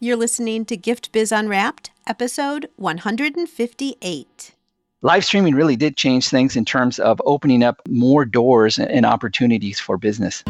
You're listening to Gift Biz Unwrapped, episode 158. Live streaming really did change things in terms of opening up more doors and opportunities for business.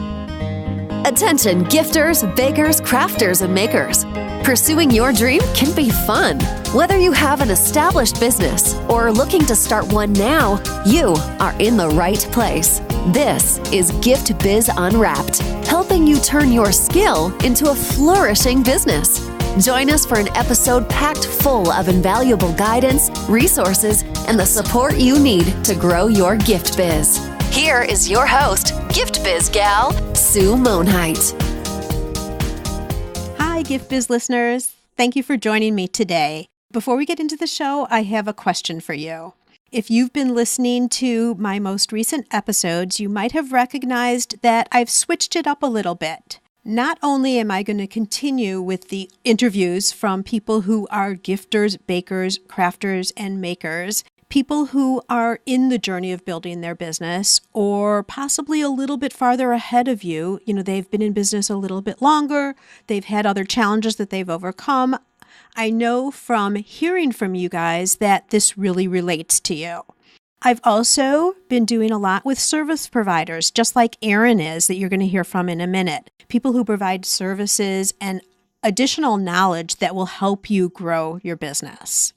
Attention gifters, bakers, crafters, and makers. Pursuing your dream can be fun. Whether you have an established business or are looking to start one now, you are in the right place. This is Gift Biz Unwrapped, helping you turn your skill into a flourishing business. Join us for an episode packed full of invaluable guidance, resources, and the support you need to grow your gift biz. Here is your host, Gift Biz gal, Sue Monheit. Hi, Gift Biz listeners. Thank you for joining me today. Before we get into the show, I have a question for you. If you've been listening to my most recent episodes, you might have recognized that I've switched it up a little bit. Not only am I going to continue with the interviews from people who are gifters, bakers, crafters, and makers, people who are in the journey of building their business or possibly a little bit farther ahead of you. You know, they've been in business a little bit longer. They've had other challenges that they've overcome. I know from hearing from you guys that this really relates to you. I've also been doing a lot with service providers, just like Aaron is, that you're going to hear from in a minute. People who provide services and additional knowledge that will help you grow your business.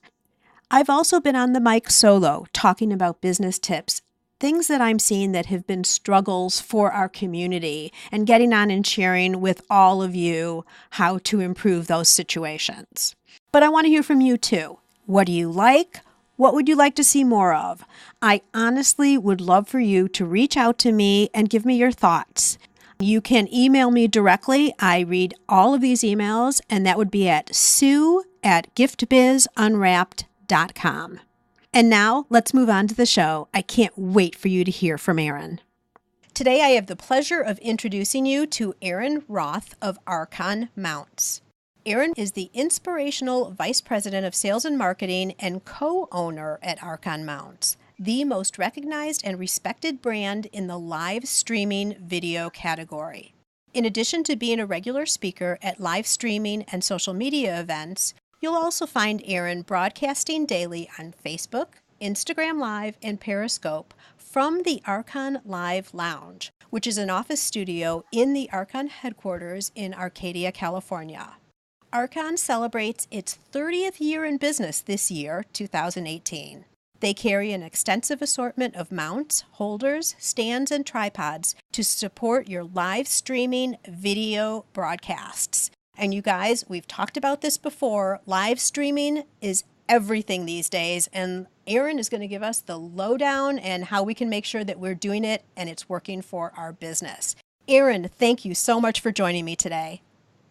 I've also been on the mic solo talking about business tips, things that I'm seeing that have been struggles for our community, and getting on and sharing with all of you how to improve those situations. But I want to hear from you too. What do you like? What would you like to see more of? I honestly would love for you to reach out to me and give me your thoughts. You can email me directly. I read all of these emails, and that would be at sue@giftbizunwrapped.com. And now let's move on to the show. I can't wait for you to hear from Aaron. Today I have the pleasure of introducing you to Aaron Roth of Arkon Mounts. Aaron is the inspirational Vice President of Sales and Marketing and co-owner at Arkon Mounts, the most recognized and respected brand in the live streaming video category. In addition to being a regular speaker at live streaming and social media events, you'll also find Aaron broadcasting daily on Facebook, Instagram Live, and Periscope from the Arkon Live Lounge, which is an office studio in the Arkon headquarters in Arcadia, California. Arkon celebrates its 30th year in business this year, 2018. They carry an extensive assortment of mounts, holders, stands, and tripods to support your live streaming video broadcasts. And you guys, we've talked about this before. Live streaming is everything these days, and Aaron is going to give us the lowdown and how we can make sure that we're doing it and it's working for our business. Aaron, thank you so much for joining me today.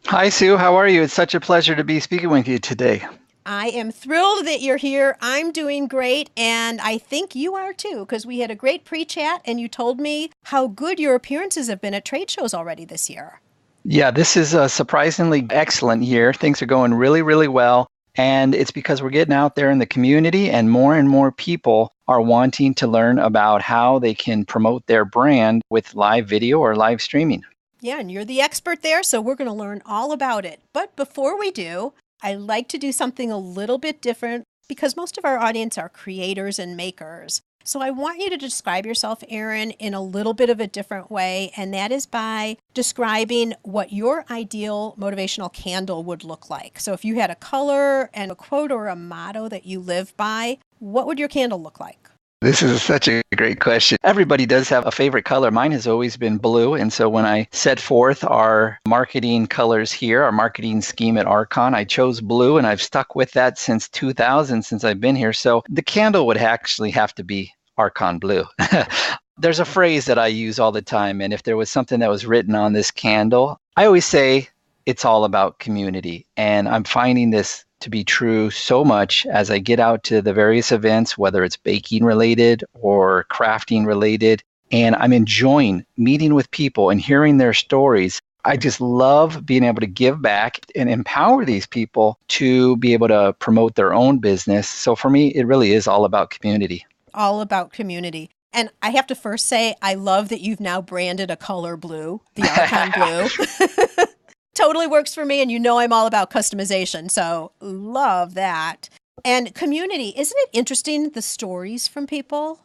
Hi, Sue. How are you? It's such a pleasure to be speaking with you today. I am thrilled that you're here. I'm doing great, and I think you are too, because we had a great pre-chat, and you told me how good your appearances have been at trade shows already this year. Yeah, this is a surprisingly excellent year. Things are going really, really well. And it's because we're getting out there in the community and more people are wanting to learn about how they can promote their brand with live video or live streaming. Yeah, and you're the expert there, so we're going to learn all about it. But before we do, I like to do something a little bit different because most of our audience are creators and makers. So I want you to describe yourself, Aaron, in a little bit of a different way, and that is by describing what your ideal motivational candle would look like. So if you had a color and a quote or a motto that you live by, what would your candle look like? This is such a great question. Everybody does have a favorite color. Mine has always been blue. And so when I set forth our marketing colors here, our marketing scheme at Arkon, I chose blue, and I've stuck with that since 2000, since I've been here. So the candle would actually have to be Arkon blue. There's a phrase that I use all the time. And if there was something that was written on this candle, I always say it's all about community. And I'm finding this to be true so much as I get out to the various events, whether it's baking related or crafting related, and I'm enjoying meeting with people and hearing their stories. I just love being able to give back and empower these people to be able to promote their own business. So for me, it really is all about community. All about community. And I have to first say, I love that you've now branded a color blue, the Arkon blue. Totally works for me. And you know, I'm all about customization. So love that. And community, isn't it interesting, the stories from people?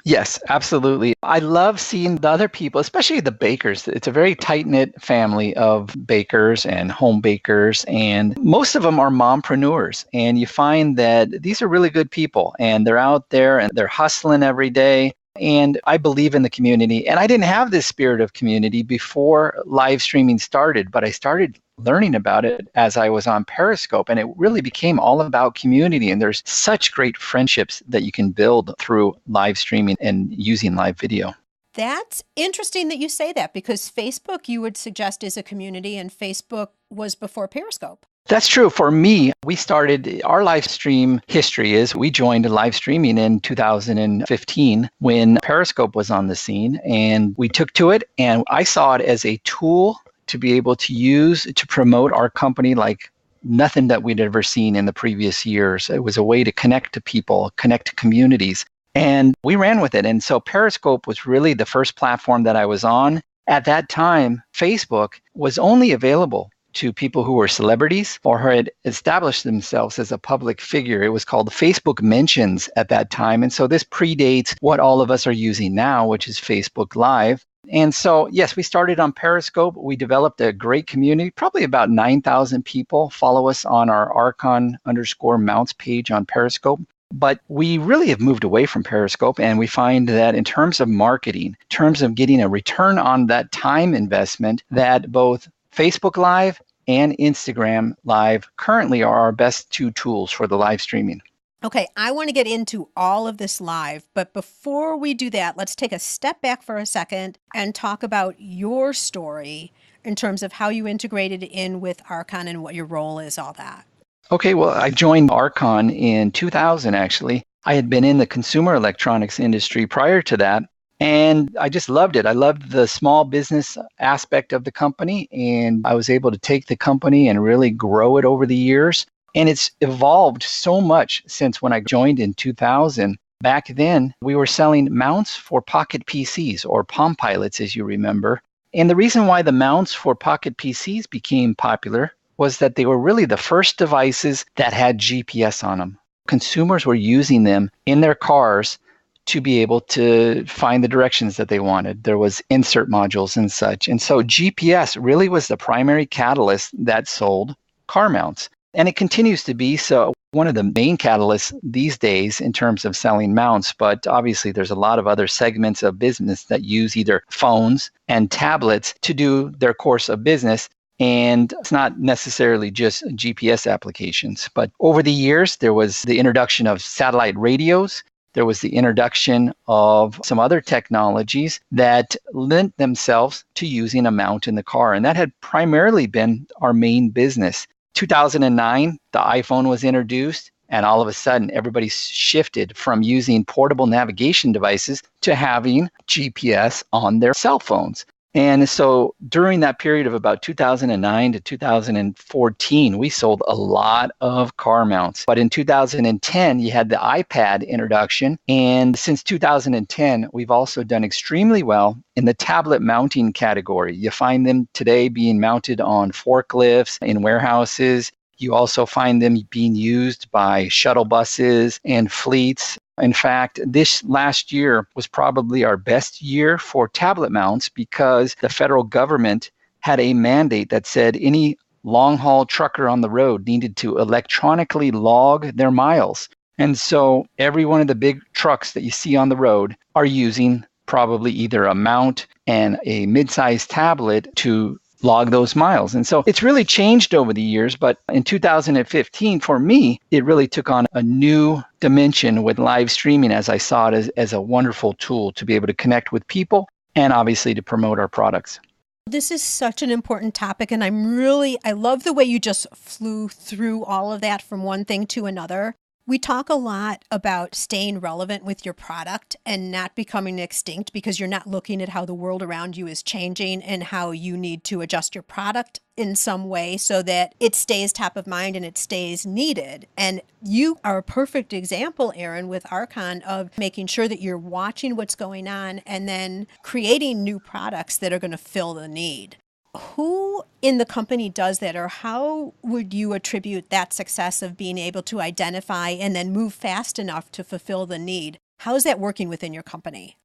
Yes, absolutely. I love seeing the other people, especially the bakers. It's a very tight-knit family of bakers and home bakers, and most of them are mompreneurs. And you find that these are really good people, and they're out there and they're hustling every day. And I believe in the community. And I didn't have this spirit of community before live streaming started, but I started learning about it as I was on Periscope, and it really became all about community. And there's such great friendships that you can build through live streaming and using live video. That's interesting that you say that, because Facebook, you would suggest, is a community, and Facebook was before Periscope. That's true. For me, we started our live stream history is we joined live streaming in 2015 when Periscope was on the scene, and we took to it, and I saw it as a tool to be able to use to promote our company like nothing that we'd ever seen in the previous years. It was a way to connect to people, connect to communities, and we ran with it. And so Periscope was really the first platform that I was on. At that time, Facebook was only available to people who were celebrities or had established themselves as a public figure. It was called Facebook Mentions at that time. And so this predates what all of us are using now, which is Facebook Live. And so, yes, we started on Periscope. We developed a great community. Probably about 9,000 people follow us on our Arkon_Mounts page on Periscope. But we really have moved away from Periscope, and we find that in terms of marketing, in terms of getting a return on that time investment, that both Facebook Live and Instagram Live currently are our best two tools for the live streaming. Okay, I want to get into all of this live, but before we do that, let's take a step back for a second and talk about your story in terms of how you integrated in with Arkon and what your role is, all that. Okay, well, I joined Arkon in 2000, actually. I had been in the consumer electronics industry prior to that, and I just loved it. I loved the small business aspect of the company, and I was able to take the company and really grow it over the years. And it's evolved so much since when I joined in 2000. Back then, we were selling mounts for pocket PCs, or Palm Pilots, as you remember. And the reason why the mounts for pocket PCs became popular was that they were really the first devices that had GPS on them. Consumers were using them in their cars to be able to find the directions that they wanted. There was insert modules and such. And so GPS really was the primary catalyst that sold car mounts. And it continues to be so one of the main catalysts these days in terms of selling mounts. But obviously, there's a lot of other segments of business that use either phones and tablets to do their course of business. And it's not necessarily just GPS applications. But over the years, there was the introduction of satellite radios. There was the introduction of some other technologies that lent themselves to using a mount in the car. And that had primarily been our main business. 2009, the iPhone was introduced, and all of a sudden, everybody shifted from using portable navigation devices to having GPS on their cell phones. And so during that period of about 2009 to 2014, we sold a lot of car mounts. But in 2010, you had the iPad introduction. And since 2010, we've also done extremely well in the tablet mounting category. You find them today being mounted on forklifts in warehouses. You also find them being used by shuttle buses and fleets. In fact, this last year was probably our best year for tablet mounts because the federal government had a mandate that said any long-haul trucker on the road needed to electronically log their miles. And so every one of the big trucks that you see on the road are using probably either a mount and a mid-sized tablet to log those miles. And so it's really changed over the years, but in 2015, for me, it really took on a new dimension with live streaming as I saw it as a wonderful tool to be able to connect with people and obviously to promote our products. This is such an important topic, and I love the way you just flew through all of that from one thing to another. We talk a lot about staying relevant with your product and not becoming extinct because you're not looking at how the world around you is changing and how you need to adjust your product in some way so that it stays top of mind and it stays needed. And you are a perfect example, Aaron, with Arkon of making sure that you're watching what's going on and then creating new products that are going to fill the need. who in the company does that, or how would you attribute that success of being able to identify and then move fast enough to fulfill the need? How is that working within your company?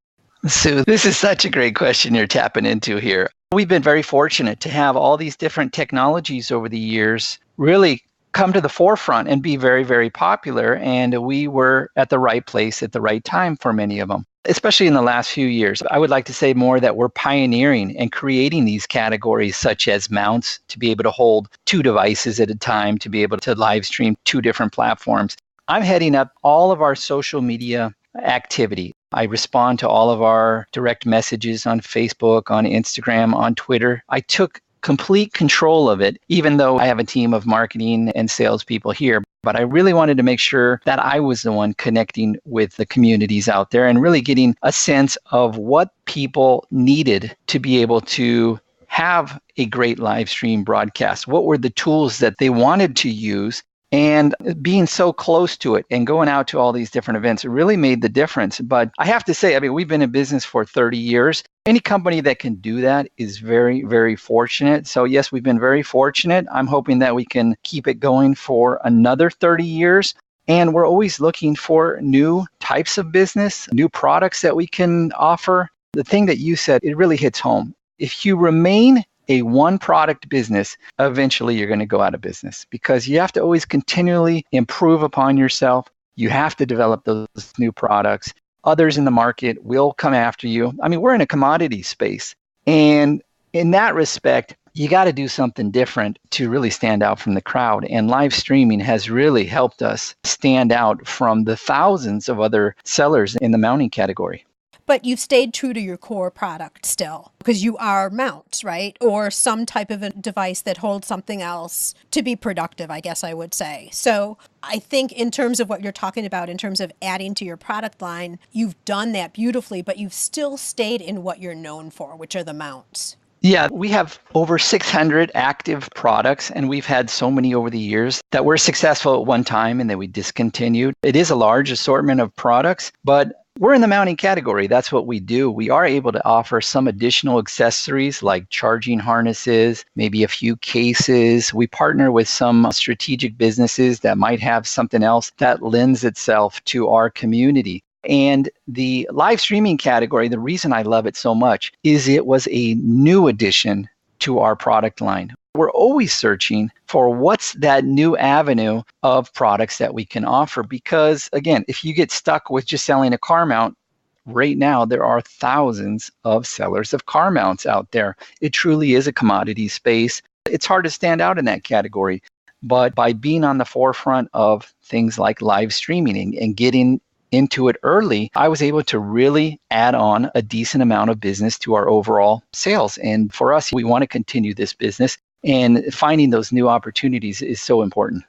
Sue, this is such a great question you're tapping into here. We've been very fortunate to have all these different technologies over the years really come to the forefront and be very, very popular. And we were at the right place at the right time for many of them, especially in the last few years. I would like to say more that we're pioneering and creating these categories such as mounts to be able to hold 2 devices at a time, to be able to live stream 2 different platforms. I'm heading up all of our social media activity. I respond to all of our direct messages on Facebook, on Instagram, on Twitter. I took complete control of it, even though I have a team of marketing and salespeople here. But I really wanted to make sure that I was the one connecting with the communities out there and really getting a sense of what people needed to be able to have a great live stream broadcast. What were the tools that they wanted to use? And being so close to it and going out to all these different events, it really made the difference. But I have to say, we've been in business for 30 years. Any company that can do that is very, very fortunate. So yes, we've been very fortunate. I'm hoping that we can keep it going for another 30 years. And we're always looking for new types of business, new products that we can offer. The thing that you said, it really hits home. If you remain a one product business, eventually you're going to go out of business because you have to always continually improve upon yourself. You have to develop those new products. Others in the market will come after you. We're in a commodity space. And in that respect, you got to do something different to really stand out from the crowd. And live streaming has really helped us stand out from the thousands of other sellers in the mounting category. But you've stayed true to your core product still, because you are mounts, right? Or some type of a device that holds something else to be productive, I guess I would say. So I think in terms of what you're talking about, in terms of adding to your product line, you've done that beautifully, but you've still stayed in what you're known for, which are the mounts. Yeah, we have over 600 active products, and we've had so many over the years that were successful at one time and then we discontinued. It is a large assortment of products, but we're in the mounting category. That's what we do. We are able to offer some additional accessories like charging harnesses, maybe a few cases. We partner with some strategic businesses that might have something else that lends itself to our community. And the live streaming category, the reason I love it so much is it was a new addition to our product line. We're always searching for what's that new avenue of products that we can offer. Because again, if you get stuck with just selling a car mount, right now there are thousands of sellers of car mounts out there. It truly is a commodity space. It's hard to stand out in that category. But by being on the forefront of things like live streaming and getting into it early, I was able to really add on a decent amount of business to our overall sales. And for us, we want to continue this business. And finding those new opportunities is so important.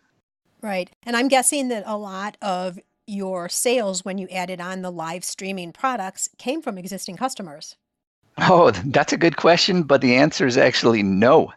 Right. And I'm guessing that a lot of your sales, when you added on the live streaming products, came from existing customers. Oh, that's a good question, but the answer is actually no.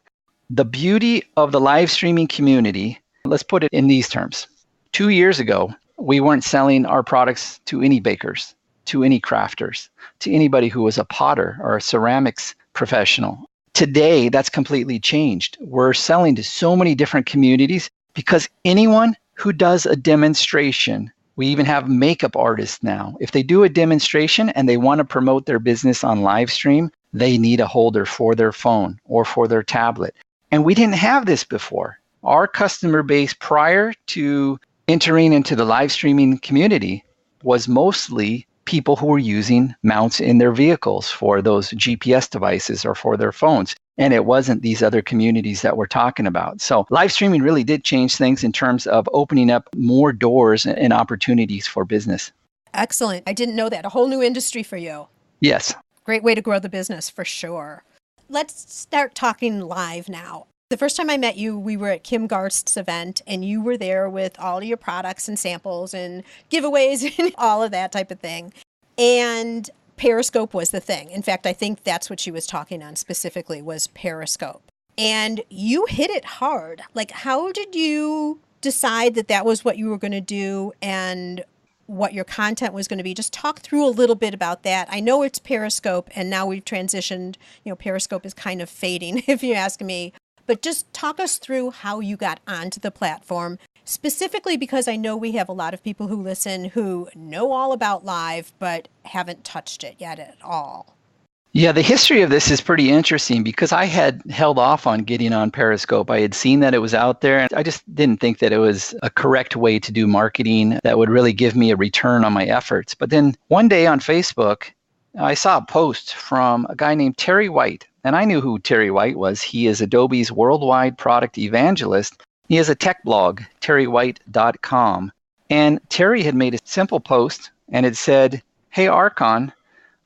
The beauty of the live streaming community, let's put it in these terms. 2 years ago, we weren't selling our products to any bakers, to any crafters, to anybody who was a potter or a ceramics professional. Today, that's completely changed. We're selling to so many different communities because anyone who does a demonstration, we even have makeup artists now. If they do a demonstration and they want to promote their business on live stream, they need a holder for their phone or for their tablet. And we didn't have this before. Our customer base prior to entering into the live streaming community was mostly people who were using mounts in their vehicles for those GPS devices or for their phones. And it wasn't these other communities that we're talking about. So live streaming really did change things in terms of opening up more doors and opportunities for business. Excellent. I didn't know that. A whole new industry for you. Yes. Great way to grow the business for sure. Let's start talking live now. The first time I met you, we were at Kim Garst's event, and you were there with all of your products and samples and giveaways and all of that type of thing. And Periscope was the thing. In fact, I think that's what she was talking on specifically, was Periscope. And you hit it hard. Like, how did you decide that that was what you were going to do? And what your content was going to be. Just talk through a little bit about that. I know it's Periscope, and now we've transitioned. Periscope is kind of fading, if you ask me. But just talk us through how you got onto the platform, specifically because I know we have a lot of people who listen who know all about live, but haven't touched it yet at all. Yeah, the history of this is pretty interesting because I had held off on getting on Periscope. I had seen that it was out there, and I just didn't think that it was a correct way to do marketing that would really give me a return on my efforts. But then one day on Facebook, I saw a post from a guy named Terry White, and I knew who Terry White was. He is Adobe's worldwide product evangelist. He has a tech blog, terrywhite.com. And Terry had made a simple post, and it said, "Hey, Arkon,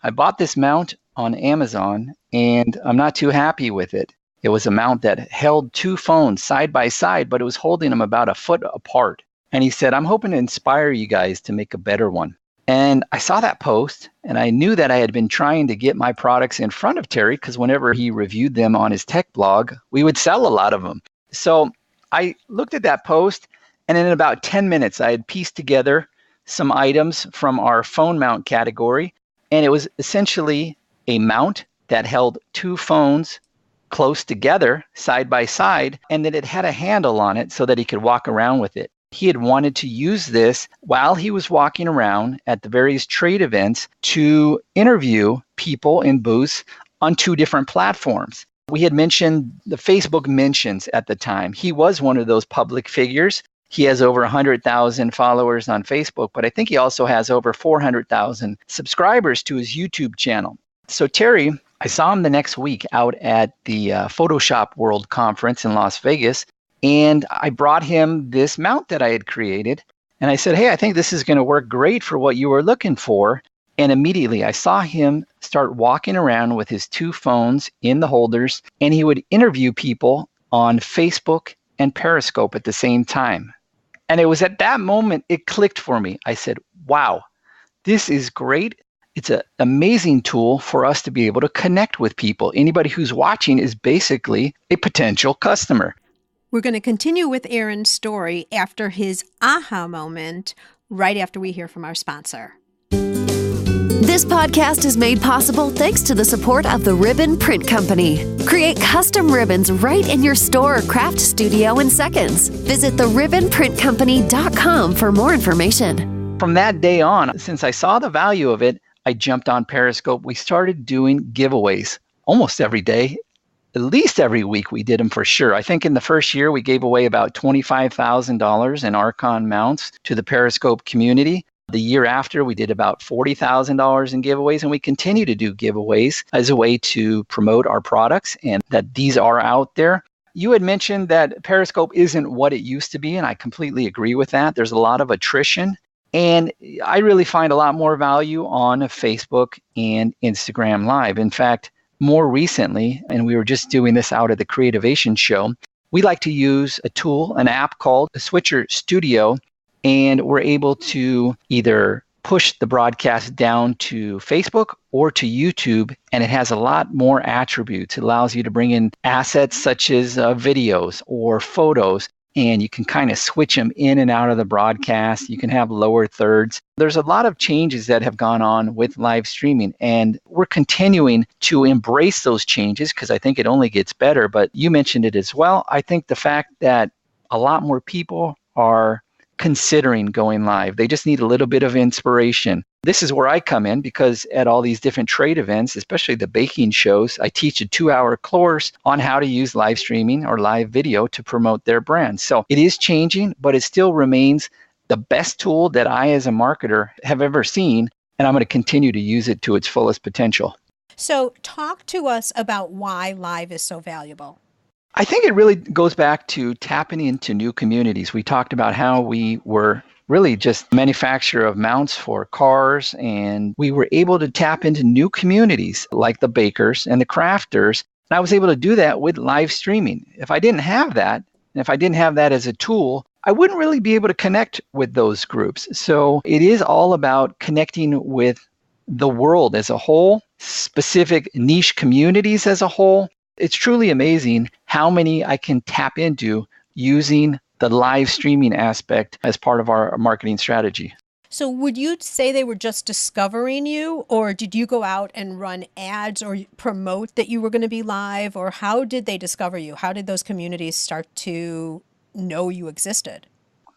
I bought this mount on Amazon, and I'm not too happy with it. It was a mount that held two phones side by side, but it was holding them about a foot apart." And he said, "I'm hoping to inspire you guys to make a better one." And I saw that post, and I knew that I had been trying to get my products in front of Terry because whenever he reviewed them on his tech blog, we would sell a lot of them. So I looked at that post, and in about 10 minutes, I had pieced together some items from our phone mount category, and it was essentially a mount that held two phones close together, side by side, and that it had a handle on it so that he could walk around with it. He had wanted to use this while he was walking around at the various trade events to interview people in booths on two different platforms. We had mentioned the Facebook mentions at the time. He was one of those public figures. He has over 100,000 followers on Facebook, but I think he also has over 400,000 subscribers to his YouTube channel. So Terry, I saw him the next week out at the Photoshop World Conference in Las Vegas, and I brought him this mount that I had created. And I said, "Hey, I think this is going to work great for what you were looking for." And immediately I saw him start walking around with his two phones in the holders, and he would interview people on Facebook and Periscope at the same time. And it was at that moment it clicked for me. I said, wow, this is great. It's an amazing tool for us to be able to connect with people. Anybody who's watching is basically a potential customer. We're going to continue with Aaron's story after his aha moment, right after we hear from our sponsor. This podcast is made possible thanks to the support of the Ribbon Print Company. Create custom ribbons right in your store or craft studio in seconds. Visit theribbonprintcompany.com for more information. From that day on, since I saw the value of it, I jumped on Periscope. We started doing giveaways almost every day. At least every week we did them for sure. I think in the first year we gave away about $25,000 in Arkon Mounts to the Periscope community. The year after we did about $40,000 in giveaways, and we continue to do giveaways as a way to promote our products and that these are out there. You had mentioned that Periscope isn't what it used to be, and I completely agree with that. There's a lot of attrition. And I really find a lot more value on Facebook and Instagram Live. In fact, more recently, and we were just doing this out at the Creativation Show, we like to use a tool, an app called the Switcher Studio, and we're able to either push the broadcast down to Facebook or to YouTube, and it has a lot more attributes. It allows you to bring in assets such as videos or photos, and you can kind of switch them in and out of the broadcast. You can have lower thirds. There's a lot of changes that have gone on with live streaming, and we're continuing to embrace those changes because I think it only gets better. But you mentioned it as well. I think the fact that a lot more people are considering going live. They just need a little bit of inspiration. This is where I come in because at all these different trade events, especially the baking shows, I teach a 2-hour course on how to use live streaming or live video to promote their brand. So it is changing, but it still remains the best tool that I as a marketer have ever seen, and I'm going to continue to use it to its fullest potential. So talk to us about why live is so valuable. I think it really goes back to tapping into new communities. We talked about how we were really just a manufacturer of mounts for cars, and we were able to tap into new communities like the bakers and the crafters. And I was able to do that with live streaming. If I didn't have that, and if I didn't have that as a tool, I wouldn't really be able to connect with those groups. So it is all about connecting with the world as a whole, specific niche communities as a whole. It's truly amazing how many I can tap into using the live streaming aspect as part of our marketing strategy. So would you say they were just discovering you, or did you go out and run ads or promote that you were going to be live, or how did they discover you? How did those communities start to know you existed?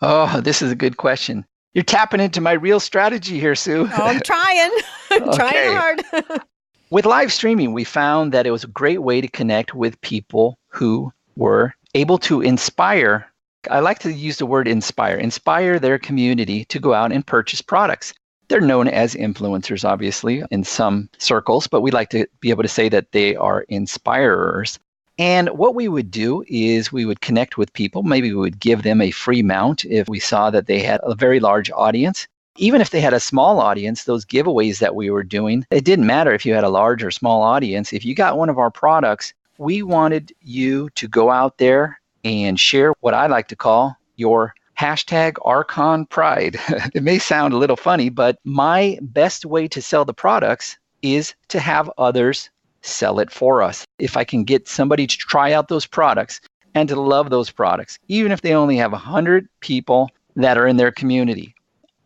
Oh, this is a good question. You're tapping into my real strategy here, Sue. Oh, I'm trying. I'm trying Okay. hard. With live streaming, we found that it was a great way to connect with people who were able to inspire. I like to use the word inspire their community to go out and purchase products. They're known as influencers, obviously, in some circles, but we like to be able to say that they are inspirers. And what we would do is we would connect with people. Maybe we would give them a free mount if we saw that they had a very large audience. Even if they had a small audience, those giveaways that we were doing, it didn't matter if you had a large or small audience. If you got one of our products, we wanted you to go out there and share what I like to call your hashtag Arkon Pride. It may sound a little funny, but my best way to sell the products is to have others sell it for us. If I can get somebody to try out those products and to love those products, even if they only have 100 people that are in their community,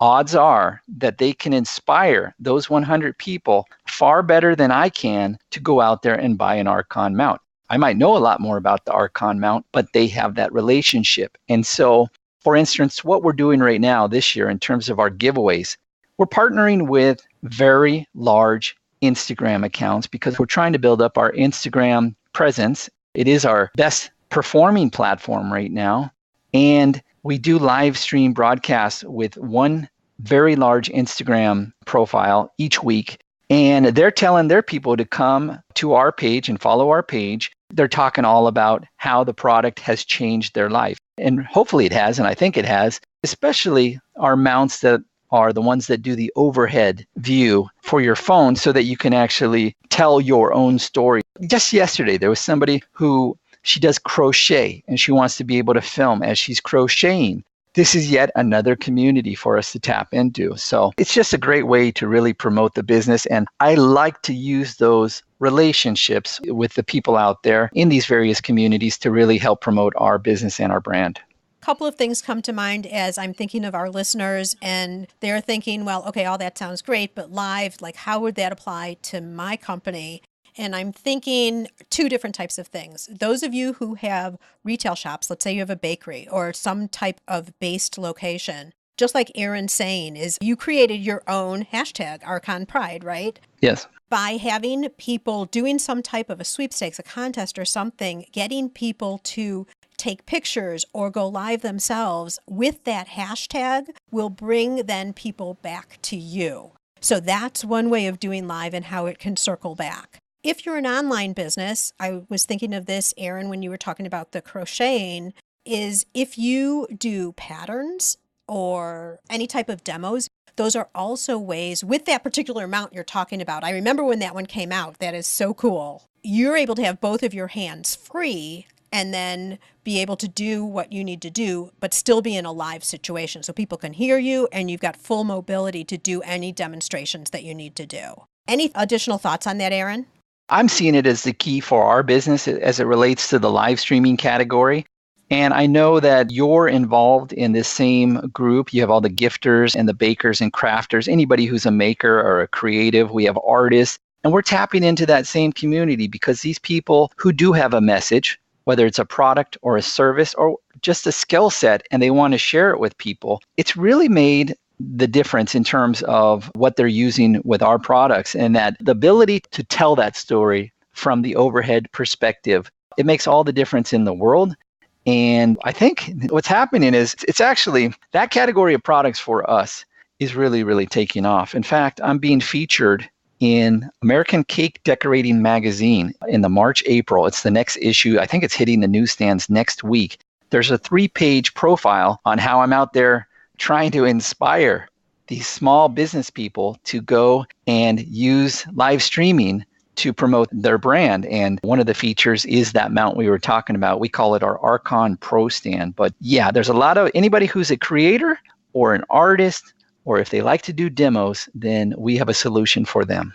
odds are that they can inspire those 100 people far better than I can to go out there and buy an Arkon mount. I might know a lot more about the Arkon mount, but they have that relationship. And so, for instance, what we're doing right now this year in terms of our giveaways, we're partnering with very large Instagram accounts because we're trying to build up our Instagram presence. It is our best performing platform right now. And we do live stream broadcasts with one very large Instagram profile each week. And they're telling their people to come to our page and follow our page. They're talking all about how the product has changed their life. And hopefully it has, and I think it has, especially our mounts that are the ones that do the overhead view for your phone so that you can actually tell your own story. Just yesterday, there was somebody who she does crochet and she wants to be able to film as she's crocheting. This is yet another community for us to tap into. So it's just a great way to really promote the business. And I like to use those relationships with the people out there in these various communities to really help promote our business and our brand. Couple of things come to mind as I'm thinking of our listeners, and they're thinking, well, okay, all that sounds great, but live, like how would that apply to my company? And I'm thinking two different types of things. Those of you who have retail shops, let's say you have a bakery or some type of based location, just like Aaron's saying, is you created your own hashtag Arkon Pride, right? Yes. By having people doing some type of a sweepstakes, a contest or something, getting people to take pictures or go live themselves with that hashtag will bring then people back to you. So that's one way of doing live and how it can circle back. If you're an online business, I was thinking of this, Aaron, when you were talking about the crocheting, is if you do patterns or any type of demos, those are also ways with that particular amount you're talking about. I remember when that one came out. That is so cool. You're able to have both of your hands free and then be able to do what you need to do, but still be in a live situation so people can hear you and you've got full mobility to do any demonstrations that you need to do. Any additional thoughts on that, Aaron? I'm seeing it as the key for our business as it relates to the live streaming category. And I know that you're involved in this same group. You have all the gifters and the bakers and crafters, anybody who's a maker or a creative. We have artists, and we're tapping into that same community because these people who do have a message, whether it's a product or a service or just a skill set, and they want to share it with people, it's really made the difference in terms of what they're using with our products, and that the ability to tell that story from the overhead perspective, it makes all the difference in the world. And I think what's happening is it's actually that category of products for us is really, really taking off. In fact, I'm being featured in American Cake Decorating Magazine in the March, April. It's the next issue. I think it's hitting the newsstands next week. There's a 3-page profile on how I'm out there trying to inspire these small business people to go and use live streaming to promote their brand. And one of the features is that mount we were talking about. We call it our Arkon Pro Stand. But yeah, there's a lot of anybody who's a creator or an artist, or if they like to do demos, then we have a solution for them.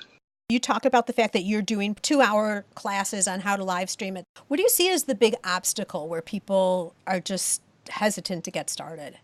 You talk about the fact that you're doing 2-hour classes on how to live stream it. What do you see as the big obstacle where people are just hesitant to get started?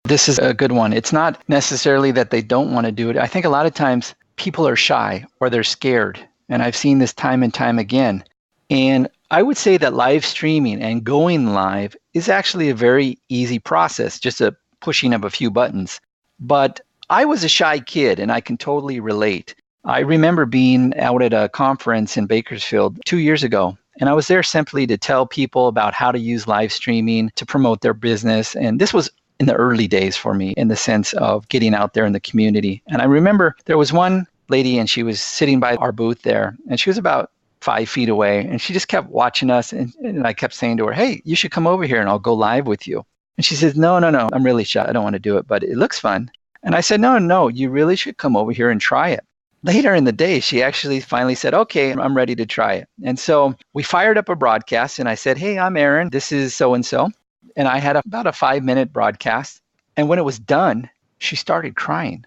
This is a good one. It's not necessarily that they don't want to do it. I think a lot of times people are shy or they're scared. And I've seen this time and time again. And I would say that live streaming and going live is actually a very easy process, just a pushing of a few buttons. But I was a shy kid and I can totally relate. I remember being out at a conference in Bakersfield 2 years ago, and I was there simply to tell people about how to use live streaming to promote their business. And this was in the early days for me in the sense of getting out there in the community. And I remember there was one lady and she was sitting by our booth there and she was about 5 feet away and she just kept watching us. And I kept saying to her, "Hey, you should come over here and I'll go live with you." And she says, no, I'm really shy. I don't want to do it, but it looks fun. And I said, no, you really should come over here and try it. Later in the day, she actually finally said, "Okay, I'm ready to try it." And so we fired up a broadcast and I said, "Hey, I'm Aaron. This is so-and-so." And I had about a 5-minute broadcast. And when it was done, she started crying.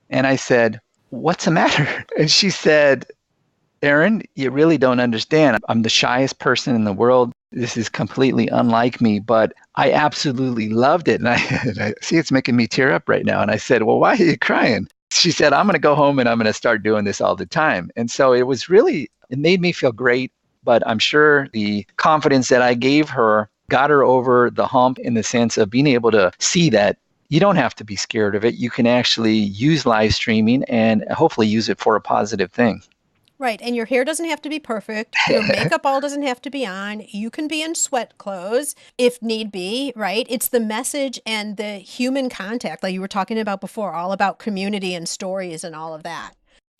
And I said, "What's the matter?" And she said, "Aaron, you really don't understand. I'm the shyest person in the world. This is completely unlike me, but I absolutely loved it." And I see it's making me tear up right now. And I said, "Well, why are you crying?" She said, "I'm going to go home and I'm going to start doing this all the time." And so it made me feel great. But I'm sure the confidence that I gave her got her over the hump in the sense of being able to see that you don't have to be scared of it. You can actually use live streaming and hopefully use it for a positive thing. Right. And your hair doesn't have to be perfect. Your makeup all doesn't have to be on. You can be in sweat clothes if need be, right? It's the message and the human contact, like you were talking about before, all about community and stories and all of that.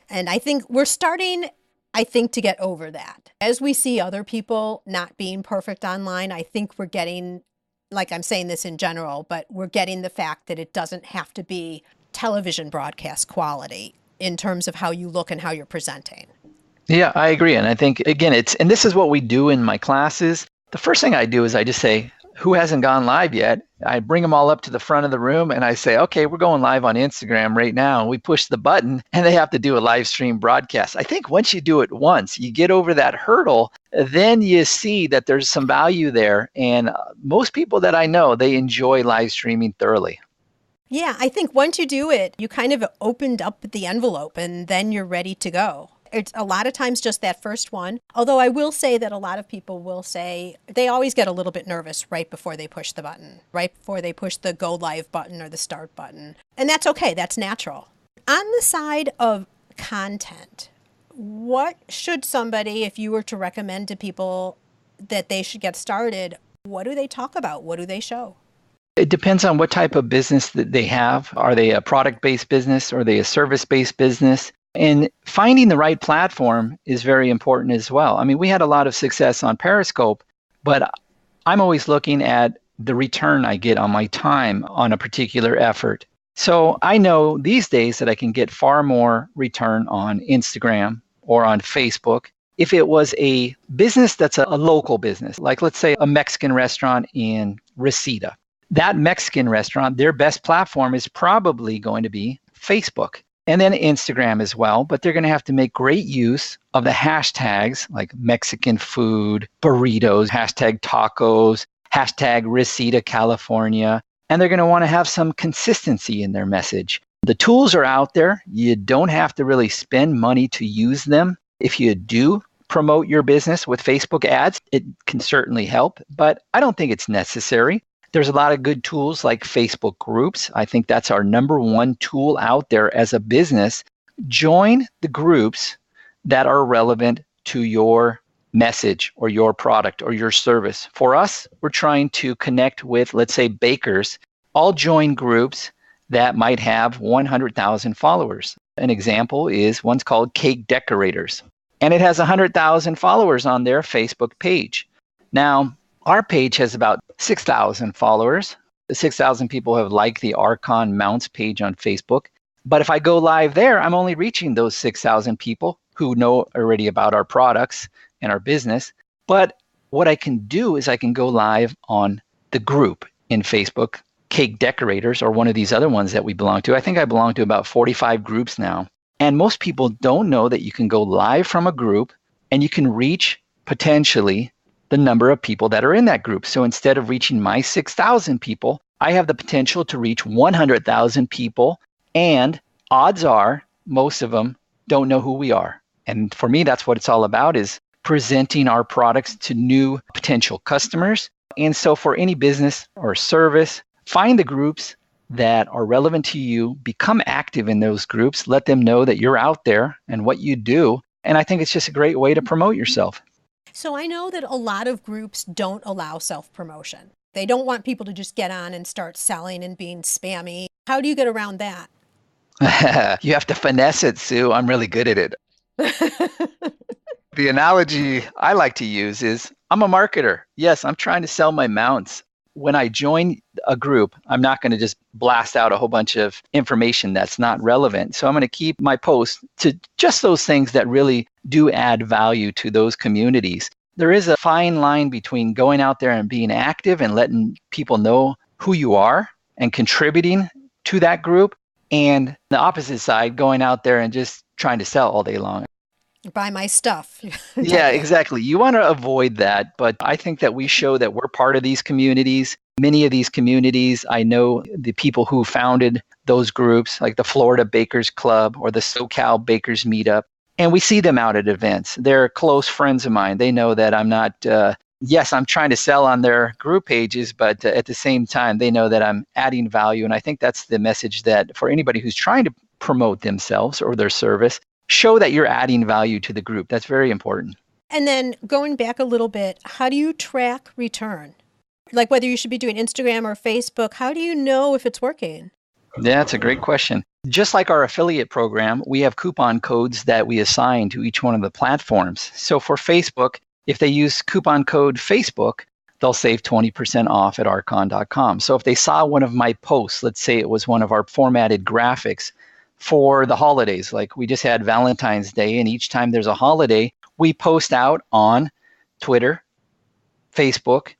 And I think we're starting, to get over that. As we see other people not being perfect online, I think we're getting, like I'm saying this in general, but we're getting the fact that it doesn't have to be television broadcast quality in terms of how you look and how you're presenting. Yeah, I agree. And I think, again, and this is what we do in my classes. The first thing I do is I just say, who hasn't gone live yet? I bring them all up to the front of the room and I say, "Okay, we're going live on Instagram right now." We push the button and they have to do a live stream broadcast. I think once you do it once, you get over that hurdle, then you see that there's some value there. And most people that I know, they enjoy live streaming thoroughly. Yeah, I think once you do it, you kind of opened up the envelope and then you're ready to go. It's a lot of times just that first one. Although I will say that a lot of people will say they always get a little bit nervous right before they push the button, right before they push the go live button or the start button. And that's okay. That's natural. On the side of content, what should somebody, if you were to recommend to people that they should get started, what do they talk about? What do they show? It depends on what type of business that they have. Are they a product-based business? Are they a service-based business? And finding the right platform is very important as well. I mean, we had a lot of success on Periscope, but I'm always looking at the return I get on my time on a particular effort. So I know these days that I can get far more return on Instagram or on Facebook. If it was a business that's a local business, like let's say a Mexican restaurant in Reseda, that Mexican restaurant, their best platform is probably going to be Facebook. And then Instagram as well, but they're going to have to make great use of the hashtags like Mexican food, burritos, hashtag tacos, hashtag Reseda, California. And they're going to want to have some consistency in their message. The tools are out there. You don't have to really spend money to use them. If you do promote your business with Facebook ads, it can certainly help, but I don't think it's necessary. There's a lot of good tools like Facebook groups. I think that's our number one tool out there as a business. Join the groups that are relevant to your message or your product or your service. For us, we're trying to connect with, let's say, bakers. All join groups that might have 100,000 followers. An example is one's called Cake Decorators, and it has 100,000 followers on their Facebook page. Now, our page has about 6,000 followers. The 6,000 people have liked the Arkon Mounts page on Facebook. But if I go live there, I'm only reaching those 6,000 people who know already about our products and our business. But what I can do is I can go live on the group in Facebook, Cake Decorators, or one of these other ones that we belong to. I think I belong to about 45 groups now. And most people don't know that you can go live from a group and you can reach potentially the number of people that are in that group. So instead of reaching my 6,000 people, I have the potential to reach 100,000 people, and odds are most of them don't know who we are. And for me, that's what it's all about, is presenting our products to new potential customers. And so for any business or service, find the groups that are relevant to you, become active in those groups, let them know that you're out there and what you do. And I think it's just a great way to promote yourself. So I know that a lot of groups don't allow self-promotion. They don't want people to just get on and start selling and being spammy. How do you get around that? You have to finesse it, Sue. I'm really good at it. The analogy I like to use is I'm a marketer. Yes, I'm trying to sell my mounts. When I join a group, I'm not going to just blast out a whole bunch of information that's not relevant. So I'm going to keep my posts to just those things that really do add value to those communities. There is a fine line between going out there and being active and letting people know who you are and contributing to that group, and the opposite side, going out there and just trying to sell all day long. Buy my stuff. Yeah, exactly. You want to avoid that. But I think that we show that we're part of these communities. Many of these communities, I know the people who founded those groups, like the Florida Bakers Club or the SoCal Bakers Meetup. And we see them out at events. They're close friends of mine. They know that I'm not, yes, I'm trying to sell on their group pages, but at the same time, they know that I'm adding value. And I think that's the message, that for anybody who's trying to promote themselves or their service, show that you're adding value to the group. That's very important. And then going back a little bit, how do you track return? Like whether you should be doing Instagram or Facebook, how do you know if it's working? Yeah, that's a great question. Just like our affiliate program, we have coupon codes that we assign to each one of the platforms. So for Facebook, if they use coupon code Facebook, they'll save 20% off at arkon.com. So if they saw one of my posts, let's say it was one of our formatted graphics for the holidays, like we just had Valentine's Day, and each time there's a holiday, we post out on Twitter, Facebook,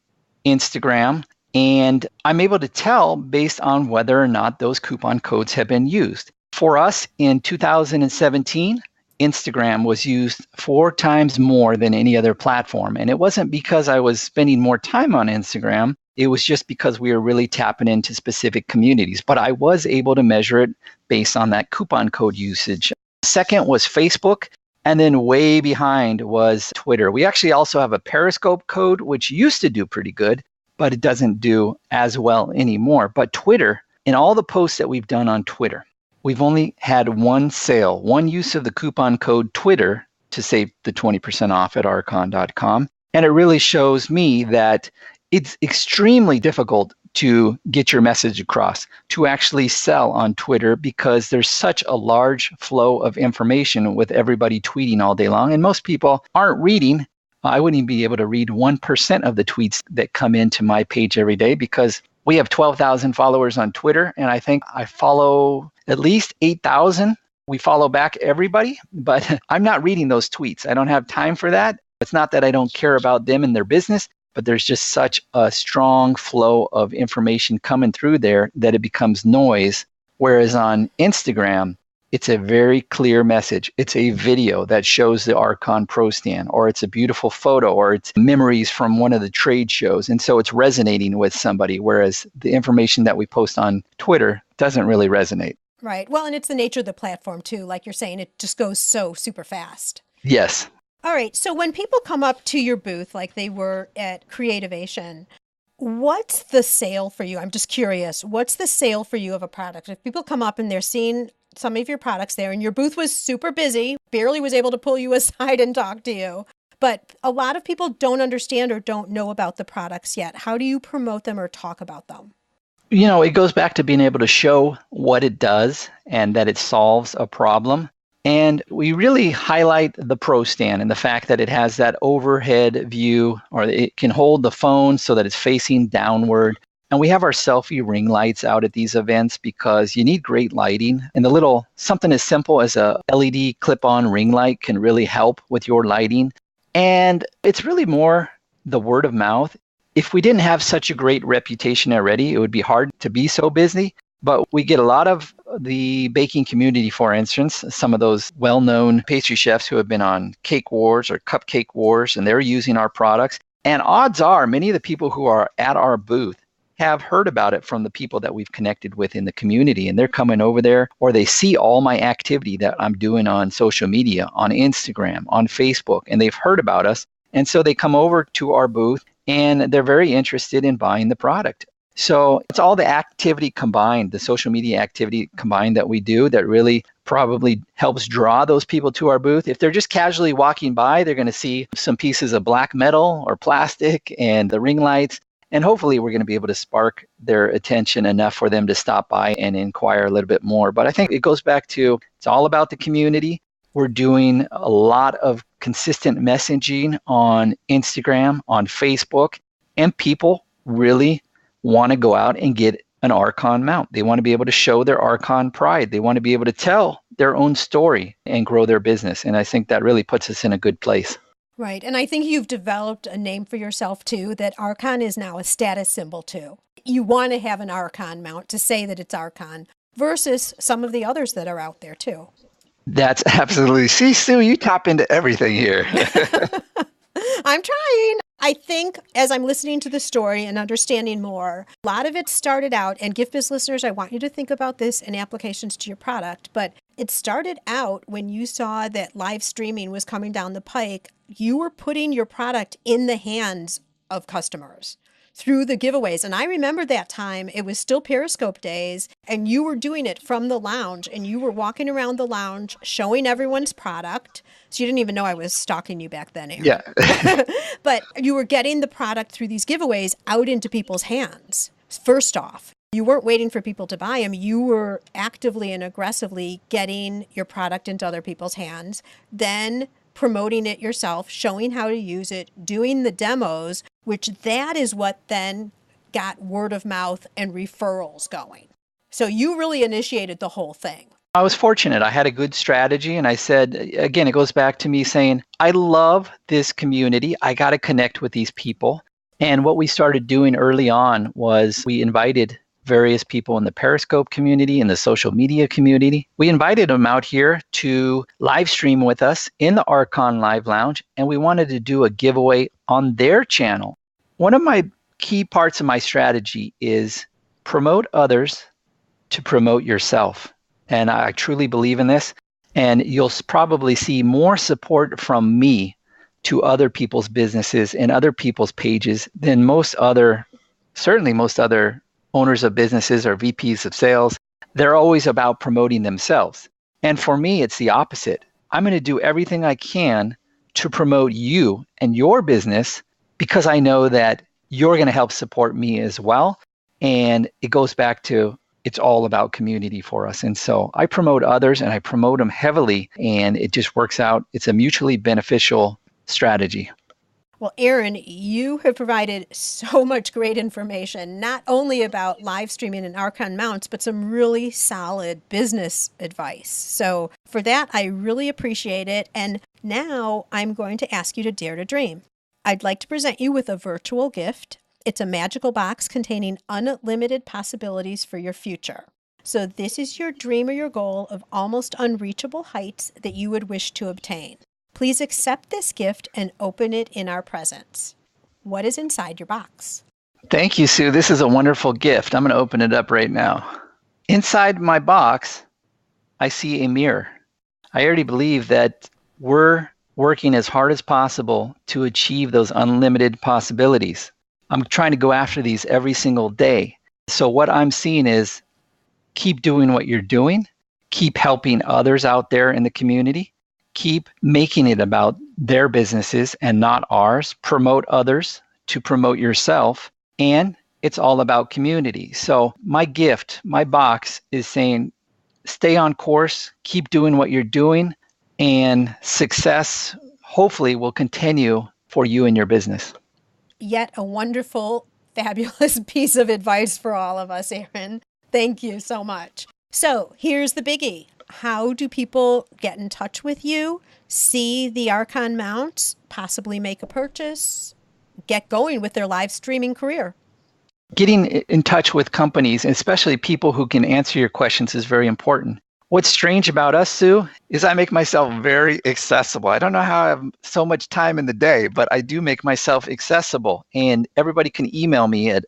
Instagram, and I'm able to tell based on whether or not those coupon codes have been used. For us in 2017, Instagram was used 4 times more than any other platform. And it wasn't because I was spending more time on Instagram. It was just because we were really tapping into specific communities. But I was able to measure it based on that coupon code usage. Second was Facebook. And then way behind was Twitter. We actually also have a Periscope code, which used to do pretty good, but it doesn't do as well anymore. But Twitter, in all the posts that we've done on Twitter, we've only had one sale, one use of the coupon code Twitter to save the 20% off at arkon.com. And it really shows me that it's extremely difficult to get your message across, to actually sell on Twitter, because there's such a large flow of information with everybody tweeting all day long. And most people aren't reading. I wouldn't even be able to read 1% of the tweets that come into my page every day, because we have 12,000 followers on Twitter, and I think I follow at least 8,000. We follow back everybody, but I'm not reading those tweets. I don't have time for that. It's not that I don't care about them and their business, but there's just such a strong flow of information coming through there that it becomes noise. Whereas on Instagram, it's a very clear message. It's a video that shows the Arkon Pro stand, or it's a beautiful photo, or it's memories from one of the trade shows. And so it's resonating with somebody, whereas the information that we post on Twitter doesn't really resonate. Right. Well, and it's the nature of the platform too. Like you're saying, it just goes so super fast. Yes. All right. So when people come up to your booth, like they were at Creativation, what's the sale for you? I'm just curious. What's the sale for you of a product? If people come up and they're seeing some of your products there, and your booth was super busy, barely was able to pull you aside and talk to you, but a lot of people don't understand or don't know about the products yet. How do you promote them or talk about them? You know, it goes back to being able to show what it does and that it solves a problem. And we really highlight the Pro Stand and the fact that it has that overhead view, or it can hold the phone so that it's facing downward. And we have our selfie ring lights out at these events because you need great lighting. And something as simple as a LED clip-on ring light can really help with your lighting. And it's really more the word of mouth. If we didn't have such a great reputation already, it would be hard to be so busy. But we get a lot of the baking community, for instance, some of those well-known pastry chefs who have been on Cake Wars or Cupcake Wars, and they're using our products. And odds are many of the people who are at our booth have heard about it from the people that we've connected with in the community, and they're coming over there, or they see all my activity that I'm doing on social media, on Instagram, on Facebook, and they've heard about us. And so they come over to our booth and they're very interested in buying the product. So it's all the activity combined, the social media activity combined that we do that really probably helps draw those people to our booth. If they're just casually walking by, they're going to see some pieces of black metal or plastic and the ring lights. And hopefully we're going to be able to spark their attention enough for them to stop by and inquire a little bit more. But I think it goes back to, it's all about the community. We're doing a lot of consistent messaging on Instagram, on Facebook, and people really want to go out and get an Arkon mount. They want to be able to show their Arkon pride. They want to be able to tell their own story and grow their business. And I think that really puts us in a good place. Right. And I think you've developed a name for yourself too, that Arkon is now a status symbol too. You want to have an Arkon mount to say that it's Arkon versus some of the others that are out there too. That's absolutely. See, Sue, you tap into everything here. I'm trying. I think as I'm listening to the story and understanding more, a lot of it started out, and Gift Biz listeners, I want you to think about this in applications to your product, but it started out when you saw that live streaming was coming down the pike. You were putting your product in the hands of customers through the giveaways. And I remember that time, it was still Periscope days, and you were doing it from the lounge, and you were walking around the lounge showing everyone's product. So you didn't even know I was stalking you back then, Aaron. Yeah. But you were getting the product through these giveaways out into people's hands. First off, you weren't waiting for people to buy them. You were actively and aggressively getting your product into other people's hands, then promoting it yourself, showing how to use it, doing the demos, which that is what then got word of mouth and referrals going. So you really initiated the whole thing. I was fortunate. I had a good strategy, and I said, again, it goes back to me saying, I love this community. I got to connect with these people. And what we started doing early on was we invited various people in the Periscope community, in the social media community. We invited them out here to live stream with us in the Arkon Live Lounge, and we wanted to do a giveaway on their channel. One of my key parts of my strategy is promote others to promote yourself. And I truly believe in this. And you'll probably see more support from me to other people's businesses and other people's pages than certainly most other owners of businesses or VPs of sales. They're always about promoting themselves. And for me, it's the opposite. I'm going to do everything I can to promote you and your business because I know that you're going to help support me as well. And it goes back to, it's all about community for us. And so I promote others and I promote them heavily, and it just works out. It's a mutually beneficial strategy. Well, Aaron, you have provided so much great information, not only about live streaming and Arkon Mounts, but some really solid business advice. So for that, I really appreciate it. And now I'm going to ask you to dare to dream. I'd like to present you with a virtual gift. It's a magical box containing unlimited possibilities for your future. So this is your dream or your goal of almost unreachable heights that you would wish to obtain. Please accept this gift and open it in our presence. What is inside your box? Thank you, Sue. This is a wonderful gift. I'm going to open it up right now. Inside my box, I see a mirror. I already believe that we're working as hard as possible to achieve those unlimited possibilities. I'm trying to go after these every single day. So what I'm seeing is keep doing what you're doing, keep helping others out there in the community, keep making it about their businesses and not ours, promote others to promote yourself, and it's all about community. So my gift, my box is saying, stay on course, keep doing what you're doing, and success hopefully will continue for you and your business. Yet a wonderful, fabulous piece of advice for all of us, Aaron. Thank you so much. So here's the biggie. How do people get in touch with you, see the Arkon Mounts, possibly make a purchase, get going with their live streaming career? Getting in touch with companies, especially people who can answer your questions, is very important. What's strange about us, Sue, is I make myself very accessible. I don't know how I have so much time in the day, but I do make myself accessible. And everybody can email me at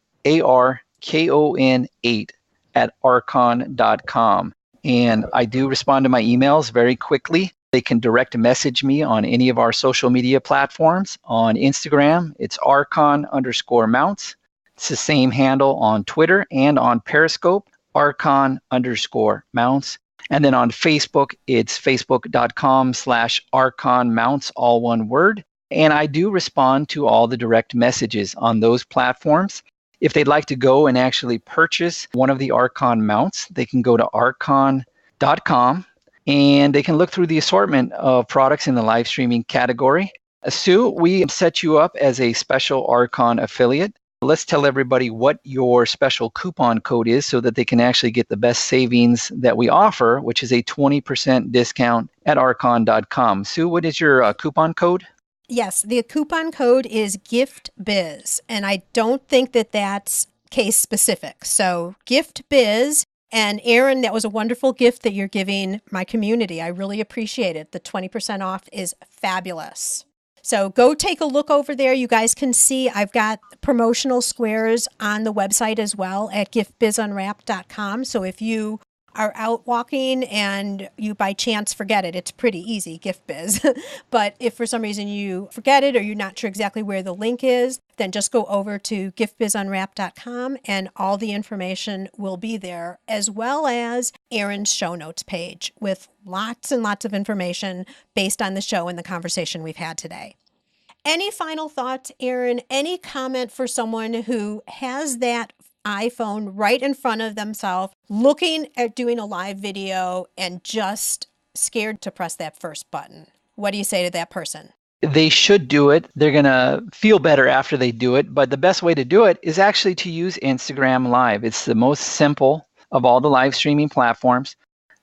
KON8 at arkon.com. And I do respond to my emails very quickly. They can direct message me on any of our social media platforms. On Instagram, it's Arkon_Mounts. It's the same handle on Twitter and on Periscope, Arkon_Mounts. And then on Facebook, it's facebook.com/Arkon Mounts, all one word. And I do respond to all the direct messages on those platforms. If they'd like to go and actually purchase one of the Arkon mounts, they can go to arkon.com and they can look through the assortment of products in the live streaming category. Sue, we set you up as a special Arkon affiliate. Let's tell everybody what your special coupon code is so that they can actually get the best savings that we offer, which is a 20% discount at arkon.com. Sue, what is your coupon code? Yes, the coupon code is GIFTBIZ, and I don't think that that's case specific. So GIFTBIZ, and Aaron, that was a wonderful gift that you're giving my community. I really appreciate it. The 20% off is fabulous. So go take a look over there. You guys can see I've got promotional squares on the website as well at giftbizunwrapped.com. So if you are out walking and you by chance forget it, it's pretty easy, GiftBiz. But if for some reason you forget it or you're not sure exactly where the link is, then just go over to giftbizunwrapped.com and all the information will be there, as well as Aaron's show notes page with lots and lots of information based on the show and the conversation we've had today. Any final thoughts, Aaron? Any comment for someone who has that iPhone right in front of themselves, looking at doing a live video and just scared to press that first button? What do you say to that person? They should do it. They're going to feel better after they do it. But the best way to do it is actually to use Instagram Live. It's the most simple of all the live streaming platforms.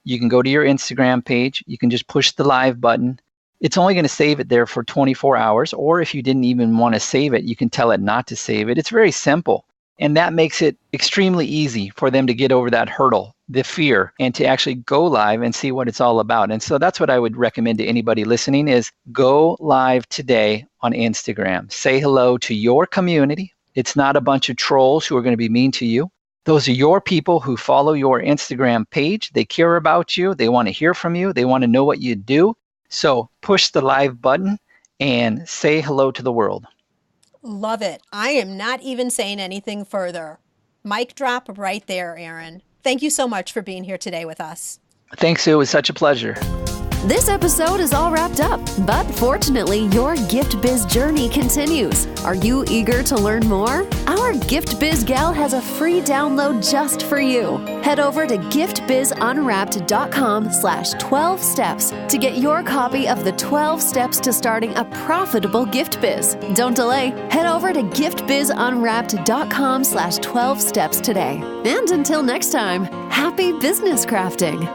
You can go to your Instagram page. You can just push the live button. It's only going to save it there for 24 hours. Or if you didn't even want to save it, you can tell it not to save it. It's very simple. And that makes it extremely easy for them to get over that hurdle, the fear, and to actually go live and see what it's all about. And so that's what I would recommend to anybody listening is go live today on Instagram. Say hello to your community. It's not a bunch of trolls who are going to be mean to you. Those are your people who follow your Instagram page. They care about you. They want to hear from you. They want to know what you do. So push the live button and say hello to the world. Love it. I am not even saying anything further. Mic drop right there, Aaron. Thank you so much for being here today with us. Thanks, Sue. It was such a pleasure. This episode is all wrapped up, but fortunately, your Gift Biz journey continues. Are you eager to learn more? Our Gift Biz gal has a free download just for you. Head over to giftbizunwrapped.com/12 steps to get your copy of the 12 steps to starting a profitable gift biz. Don't delay. Head over to giftbizunwrapped.com/12 steps today. And until next time, happy business crafting.